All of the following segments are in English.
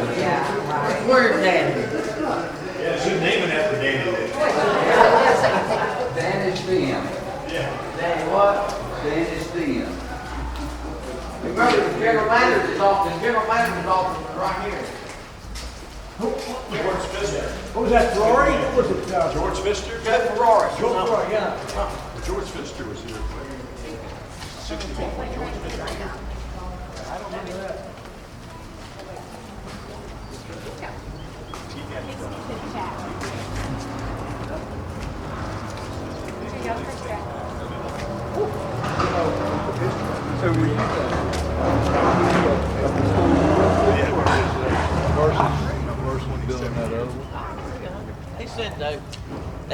Where's Danny? Yeah, should name it after Danny. Danny's Den. Danny what? Danny's Den. Remember, the general manager's office, right here. George Pfister. What was that, Ferrari? What was it? George Pfister? Joe Ferrari. Ferrari, yeah. George Pfister was here. 61 when George Pfister. I don't remember that. So were you building that over? They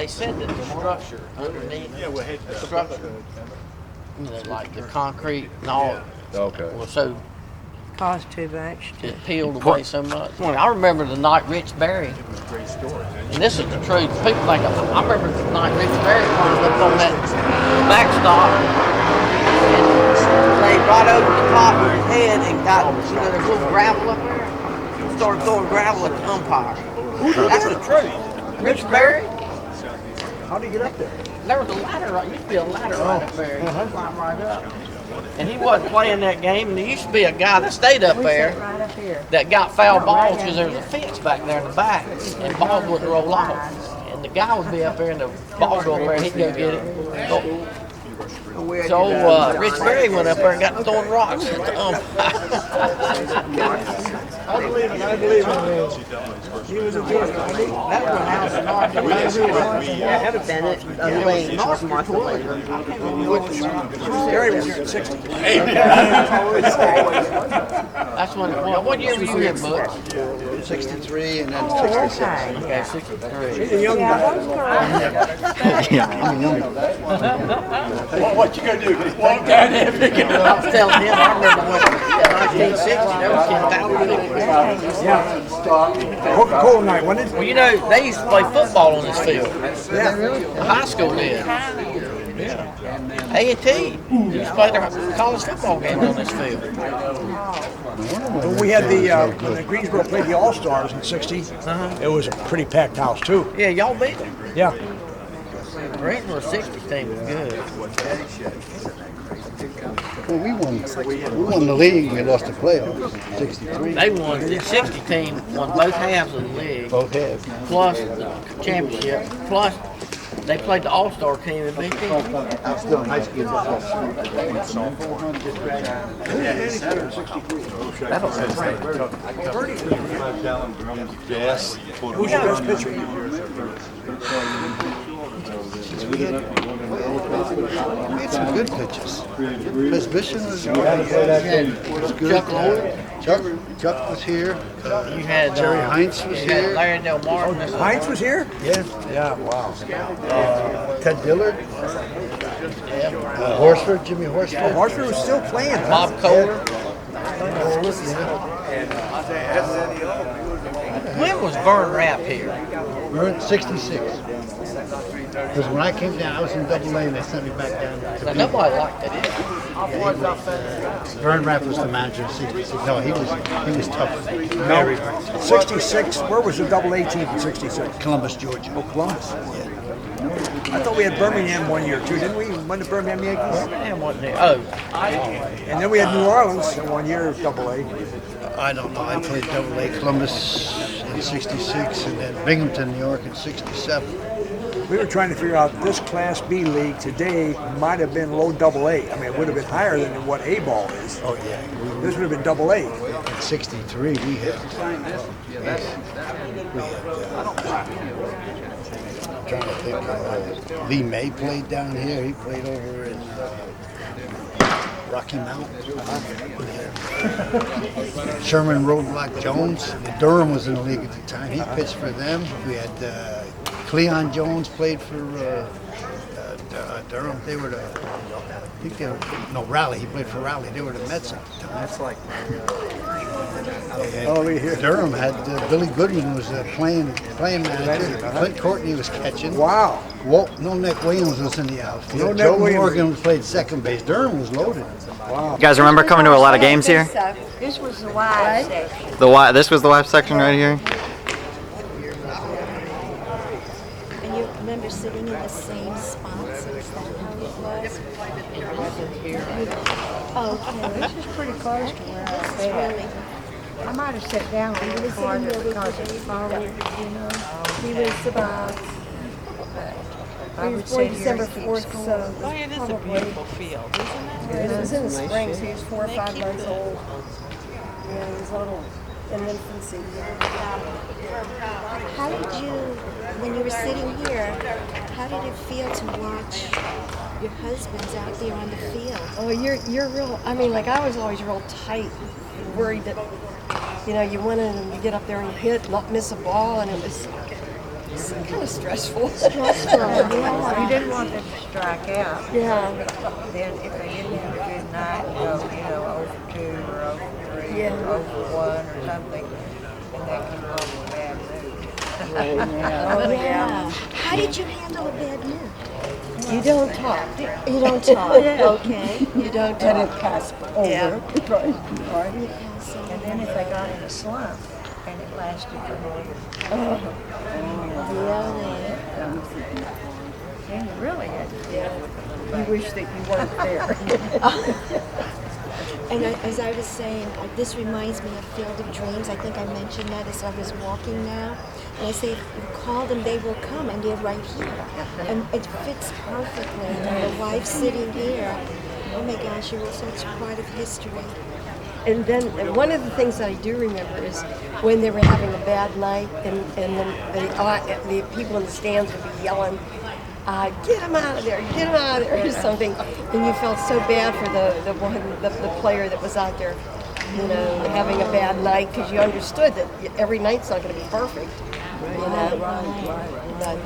said that the structure underneath Yeah, we had the structure, you know, like the concrete and all, Okay. was so, Cost too much. it peeled away so much. I remember the night Rich Berry, and this is the truth, people think, I remember the night Rich Berry climbed up on that backstop and laid right over the top of his head and got, you know, there's little gravel up there, started throwing gravel at the umpire. That's the truth. Rich Berry? How do you get up there? There was a ladder, right? Used to be a ladder right up there. You could climb right up. And he wasn't playing that game. And there used to be a guy that stayed up there Right up here. that got foul balls because there was a fence back there in the back, and balls wouldn't roll off. And the guy would be up there, and the ball would go up there, and he'd go get it. So Rich Berry went up there and got throwing rocks at the umpire. I believe it. He was a good guy. That was House and Martin. Bennett, Lane, Martha Lane. Gary was here in 60. That's when. Well, what year were you here, Butch? 63 and then Oh, 66. okay. Okay, 63. He's a young Yeah, guy. those girls. Yeah, I'm young. What you gonna do? Walk down there and pick it I up? was telling him, I remember when in 1960, there was 10,000. Yeah. Coca-Cola night, wasn't it? Well, you know, they used to play football on this field. Yeah. The high school did. A&T used to play their college football game on this field. When we had when Greensboro played the All-Stars in 60, it was a pretty packed house, too. Yeah, y'all beat them. Yeah. Greensboro 60 team was good. Well, we won the league. We lost the playoffs. 63. They won, the 60 team won both halves of the league, Both halves. plus the championship, plus they played the All-Star team and beat them. I was still in high school. Yes. Who's your best pitcher? We had some good pitches. Miss Bishop was good. Chuck was here. You had Jerry Heinz was you had here. Larry Del Mar. Heinz was here? Yeah. Yeah, wow. Ted Dillard. Horsford, Jimmy Horsford. Horsford was still playing. huh? Bob Kohler. When was Vern Rapp here? We're at 66. Because when I came down, I was in Double A and they sent me back down to Now, B. nobody liked it. Vern Rapp was the manager of 66. No, he was tough. Very tough. 66, where was the Double-A team in 66? Columbus, Georgia. Oh, Columbus. I thought we had Birmingham one year, too, didn't we? Won the Birmingham Yankees? Man, wasn't there? Oh, And then we had New Orleans in one year of Double-A. I don't know. I played Double A Columbus in 66 and then Binghamton, New York in 67. We were trying to figure out this Class B league today might have been low Double-A. I mean, it would have been higher than what A-ball is. Oh, yeah. This would have been Double-A. In 63, we had. I'm trying to think. Lee May played down here. He played over in Rocky Mount. Sherman Roadblock Jones. Durham was in the league at the time. He pitched for them. We had Cleon Jones played for Durham. They were I think they were, no, Raleigh. He played for Raleigh. They were the Mets at the time. That's like. And Oh, we hear. Durham had Billy Goodwin was playing manager. Clint Courtney was catching. Wow. No, Nick Williams was in the outfield. No Nick Joe Williams. Morgan played second base. Durham was loaded. Wow. You guys remember coming to a lot of games here? This was the wide section. This was the left section right here. And you remember sitting in the same spots? Is that how it was? Okay. This is pretty close to where I This is sat. really, I might have sat down a little farther because it's forward, you know. he was about, I he would was sit born here December and keep 4th, score. so Oh, it is a beautiful field, isn't it? it was in the spring, so he was 4 or 5 months old. Yeah, he was a little in infancy. How did you, when you were sitting here, how did it feel to watch your husbands out there on the field? Oh, you're real. I mean, like I was always real tight, worried that, you know, you went in and you get up there and you hit, not miss a ball, and it was kind of stressful. You didn't want them to strike out. Yeah. Then if they didn't have a good night, go, you know, 0 for 2 or 0 for 3 Yeah. or 0 for 1 or something, and that can cause a bad mood. Oh, yeah. How did you handle a bad mood? You don't talk. You don't talk. Okay. You don't And it talk. passed over. Yeah. Right. And then if they got in a slump, and it lasted for more than then you really had to deal with them. You wish that you weren't there. And as I was saying, this reminds me of Field of Dreams. I think I mentioned that as I was walking now. And I say, if you call them, they will come, and they're right here. And it fits perfectly. And the wife sitting here, oh my gosh, you're such part of history. And then one of the things that I do remember is when they were having a bad night, and then the people in the stands would be yelling, "Get him out of there! Get him out of there!" or something. And you felt so bad for the player that was out there, you know, having a bad night, because you understood that every night's not going to be perfect. You know, but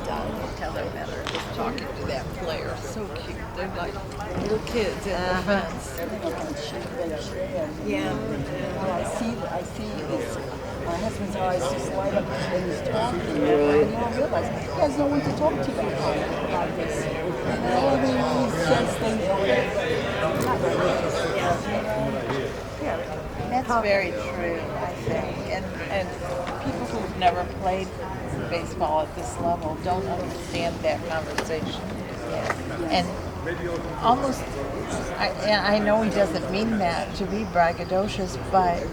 Tell them better. Just talking to that player, so cute. They're like little kids in the fence. yeah. I see this. My husband's eyes just light up when he's talking, and you don't realize he has no one to talk to about this. And all of he says things That's very true, I think. And people who've never played baseball at this level don't understand that conversation. And almost, I know he doesn't mean that to be braggadocious, but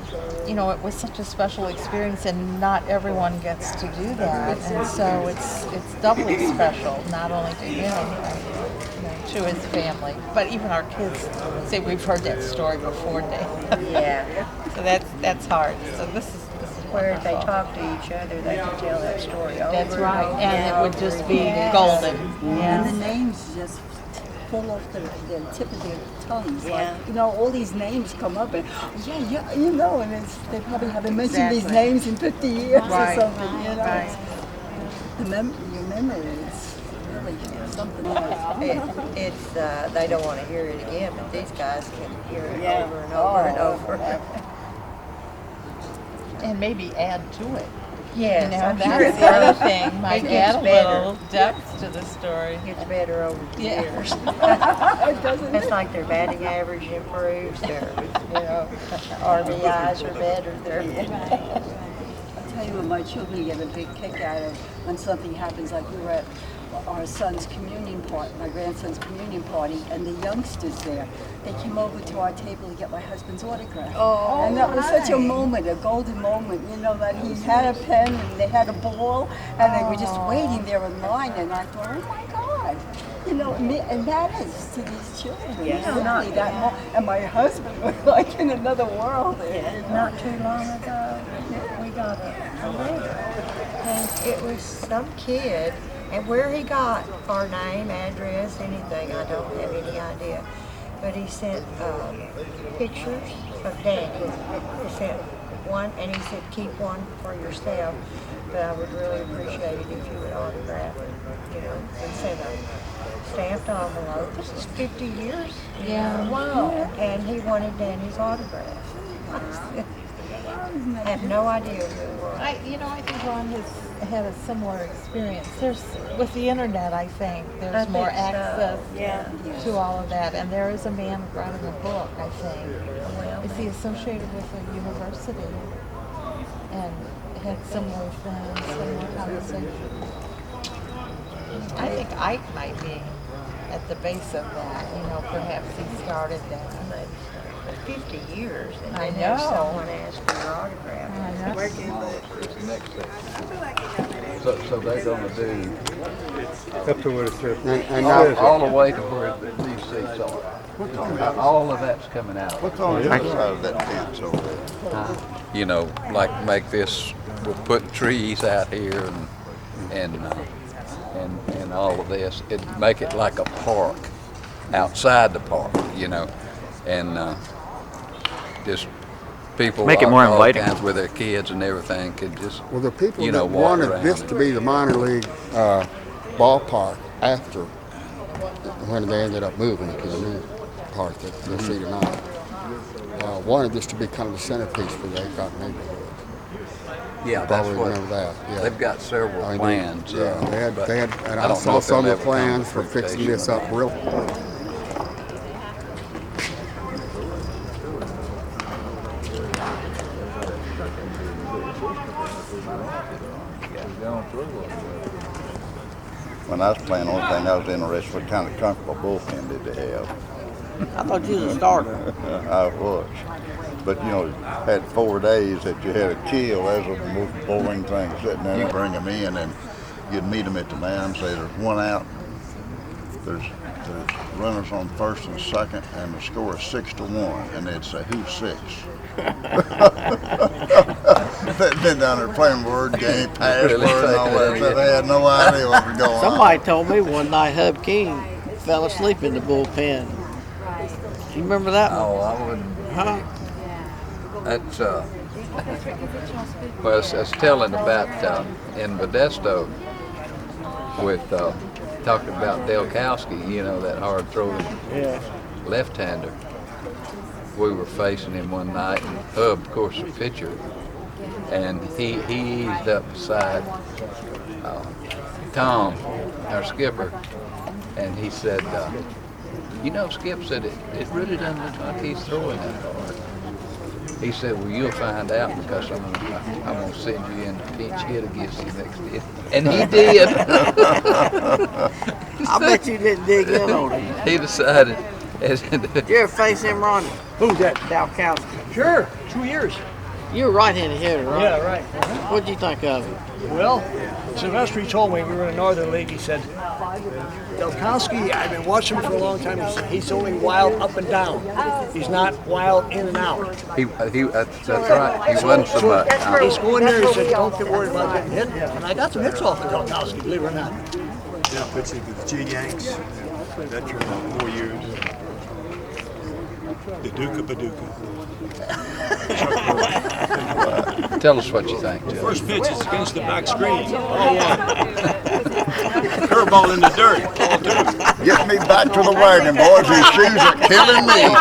you know, it was such a special experience, and not everyone gets to do that, and so it's doubly special, not only to him, you know, to his family, but even our kids say we've heard that story before, Dave. Yeah. So that's hard. So this is Where if they wonderful. talk to each other, they can tell that story over That's and right, over and it would just be Yes. golden. and the Yes. names just fall off the tip of their tongues. Yeah. Like, you know, all these names come up, and yeah, you know, and they probably haven't mentioned these Exactly. names in 50 years Right. or something. You know, Right. your memory is really something else. It's they don't want to hear it again, but these guys can hear it over and over and over. And maybe add to it. Yes, You know, I'm that's sure the other thing. Might It add gets a better. little depth to the story. It gets better over the Yeah. years. It's like their batting average improves, their RBIs are better. I'll tell you what my children get a big kick out of when something happens, like we were at our son's communion party, my grandson's communion party, and the youngsters there, they came over to our table to get my husband's autograph. Oh, and that was such a moment, a golden moment, you know, that he had a pen and they had a ball, and they were just waiting there in line, and I thought, oh my God. You know, and that is to these children. Yes. Really, Not- that and my husband was like in another world. Not too long ago, we got a letter, and it was some kid, and where he got our name, address, anything, I don't have any idea. But he sent pictures of Daddy. He sent one, and he said, keep one for yourself, but I would really appreciate it if you would autograph it, you know, and send a stamped envelope. This is 50 years. Yeah. Wow. And he wanted Danny's autograph. I have no idea who it was. I think Ron has had a similar experience. There's with the internet, I think there's more access to all of that, and there is a man writing a book. I think is he associated with a university and had similar things, similar conversations. I think Ike might be at the base of that. Perhaps he started that. 50 years, and I then have know. someone ask for your autograph. I know. It's the next section. So they're gonna do Up to what it says. and all the way to where these seats are. All of that's coming out. What's on the other side of that fence over there? Like make this, we'll put trees out here and all of this. It'd make it like a park outside the park, and just people Make it more all inviting. kinds with their kids and everything could just Well, the people that walk wanted around this and- to be the minor league ballpark after when they ended up moving to the new park that they'll see tonight, wanted this to be kind of the centerpiece for the Acot neighborhood. Yeah, I that's always what remember that. Yeah. they've got several I mean, plans. Yeah, but they had, and I I don't saw know if some they'll of the ever come plans to for fixing fruition this or up not. real. When I was playing, the only thing I was interested in what kind of comfortable bullpen did they have. I thought you was a starter. I was. But, had 4 days that you had a kill. That was the most boring thing, sitting there and bring them in, and you'd meet them at the mound and say, there's one out, there's runners on first and second, and the score is 6-1, and they'd say, who's 6? They'd been down there playing word game, password, and all that, so they had no idea what was going on. Somebody told me one night Hub King fell asleep in the bullpen. You remember that one? Oh, I wouldn't. Huh? That's well, I was telling about in Modesto with talking about Delkowski, that hard throwing left-hander. We were facing him one night, and Hub, of course, a pitcher, and he eased up beside Tom, our skipper, and he said, Skip said it really doesn't look like he's throwing that hard. He said, well, you'll find out because I'm going to send you in to pinch hit against him next year. And he did. I bet you didn't dig in on him. He decided. Did you ever face him, Ronnie? Who's that? Dalkowski. Sure, 2 years. You were right-handed hitter, right? Yeah, right. What'd you think of him? Well, Sylvester told me we were in a Northern League. He said, Delkowski, I've been watching him for a long time. He said, he's only wild up and down. He's not wild in and out. That's right. He wasn't so much. He's going there. He said, don't get worried about getting hit. And I got some hits off of Delkowski, believe it or not. Yeah, pitching with the Yanks. Veteran of 4 years. The Duke of Paducah. Tell us what you think, Joe. First pitch is against the back screen. Curveball in the dirt. Get me back to the wagon, boys. These shoes are killing me.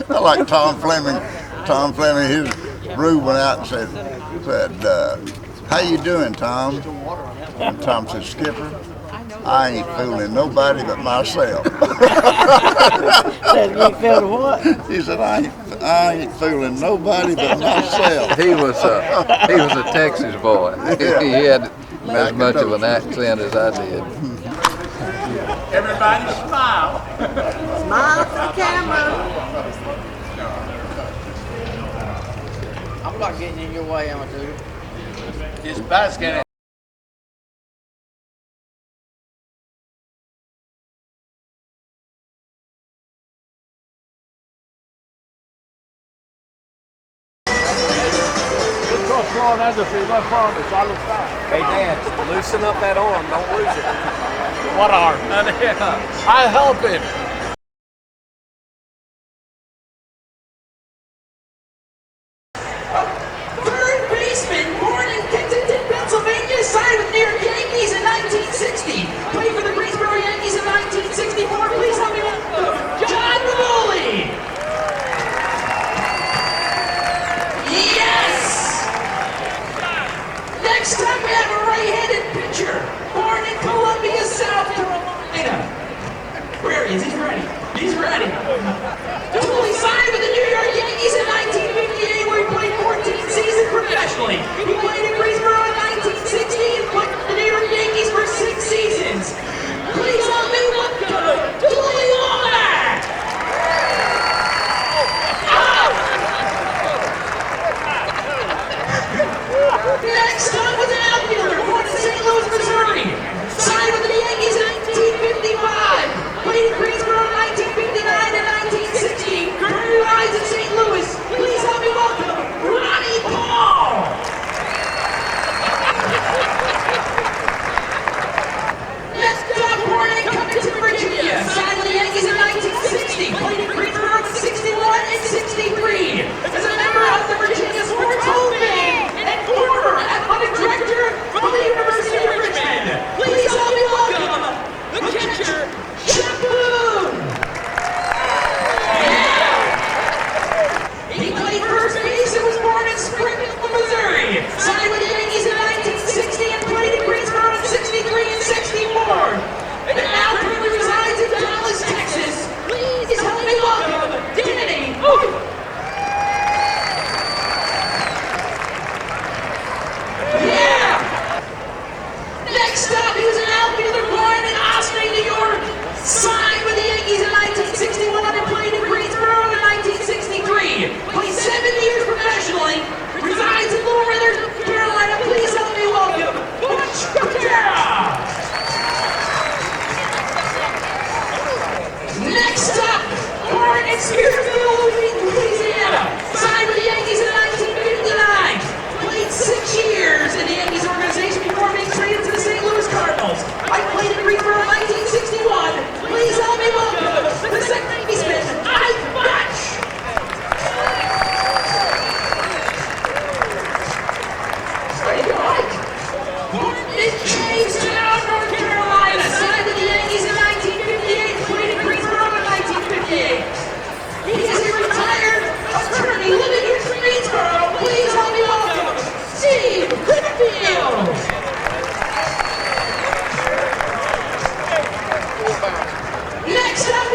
I like Tom Fleming. Tom Fleming, his Rube went out and said, how you doing, Tom? And Tom said, Skipper, I ain't fooling nobody but myself. Said you ain't feeling what? He said, I ain't fooling nobody but myself. He was a Texas boy. He had as much of an accent as I did. Everybody smile. Smile for the camera. I'm not getting in your way, amateur. His basket. Hey, Dan, loosen up that arm. Don't lose it. What arm? I help him. Third baseman, born in Kensington, Pennsylvania, signed with New York Yankees in pitcher, born in Columbia, South Carolina. Where is he? He's ready. He's ready. Dooley signed with the New York Yankees in 1958, where he played 14 seasons professionally. He played in Greensboro in 1960 and played for the New York Yankees for 6 seasons. Please help me welcome Dooley Womack. Next up was an outfielder born in St. Louis, Missouri. Signed with the Yankees in 1955. Played in Greensboro in 1959 and 1960. Currently resides in St. Louis. Please help me welcome Ronnie Paul. Next up, born in Covington, Virginia. Signed with the Yankees in 1960. Played in Greensboro in 61 and 63. As a member of the Virginia Sports Hall of Fame and former athletic director from the University of Richmond. Please help me welcome the catcher, Chuck Boone. Yeah. He played first base and was born in Springfield, Missouri. Signed with the Yankees in 1960 and played in Greensboro in 63 and 64. And now currently resides in Dallas, Texas. Please help me welcome Danny. Yeah! Next up, he was an outfielder born in Austin, New York. Signed with the Yankees in 1961 and played in Greensboro in 1963. Played 7 years professionally. Resides in Little River, North Carolina. Please help me welcome Butch Patera. Next up, born in Spearfield, Louisiana. Signed with the Yankees in 1959. Played 6 years in the Yankees organization before being traded to the St. Louis Cardinals. I played in Greensboro in 1961. Please help me welcome the second baseman, Ike Butch. There you go, Ike. Born in Jamestown, North Carolina. Signed with the Yankees in 1958. Played in Greensboro in 1958. He is a retired attorney living in Greensboro. Please help me welcome Steve Whitfield. Next up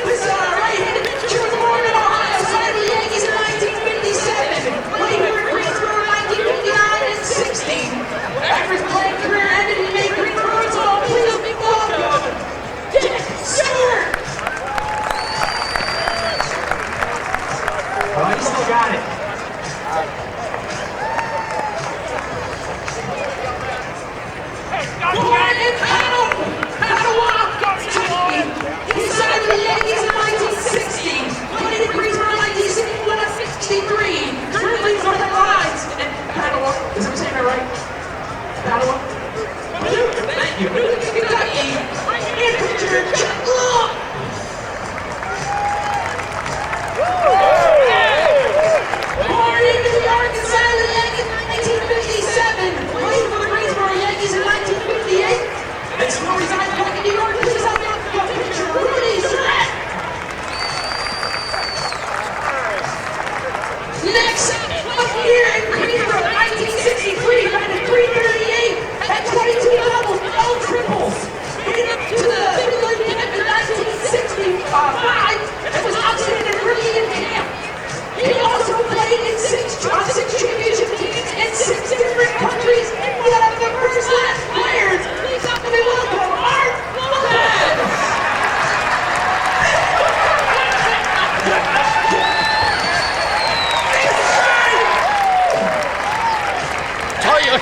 was right-handed pitcher was born in Ohio. Signed with the Yankees in 1957. Played here in Greensboro in 1959 and 60. After his playing career ended, he made Greensboro his home. Please help me welcome Dick Stewart. Oh, he still got it. Born in Padua, Kentucky. He signed with the Yankees in 1960. Played in Greensboro in 1961 and 63. Currently resides in Padua. Is that saying that right? Padua? Thank you. Kentucky. And pitcher Chuck Long. Born in New York and signed with the Yankees in 1957. Played for the Greensboro Yankees in 1958. And still resides back in New York. Please help me welcome pitcher Rudy Surratt. Next up here in Greensboro, 1963, batted .338, had 22 doubles, no triples. Made it to the Finland camp in 1965 and was outstanding rookie in camp. He also played in 6 championship teams in 6 different countries. One of the first last players. Please help me welcome Art Lopez. Tell you.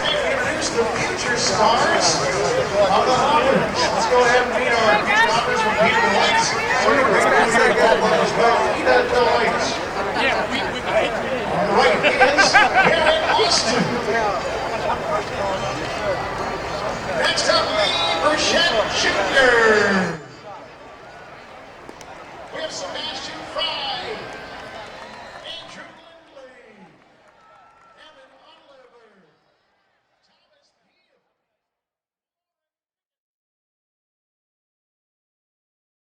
Introduce the future stars of the Hoppers. Let's go ahead and meet our future Hoppers from Peter the Lights. We're going to bring the ball as well. Peter the Lights. All right, kids, here in Austin. Next up, Lee Burchett Jr.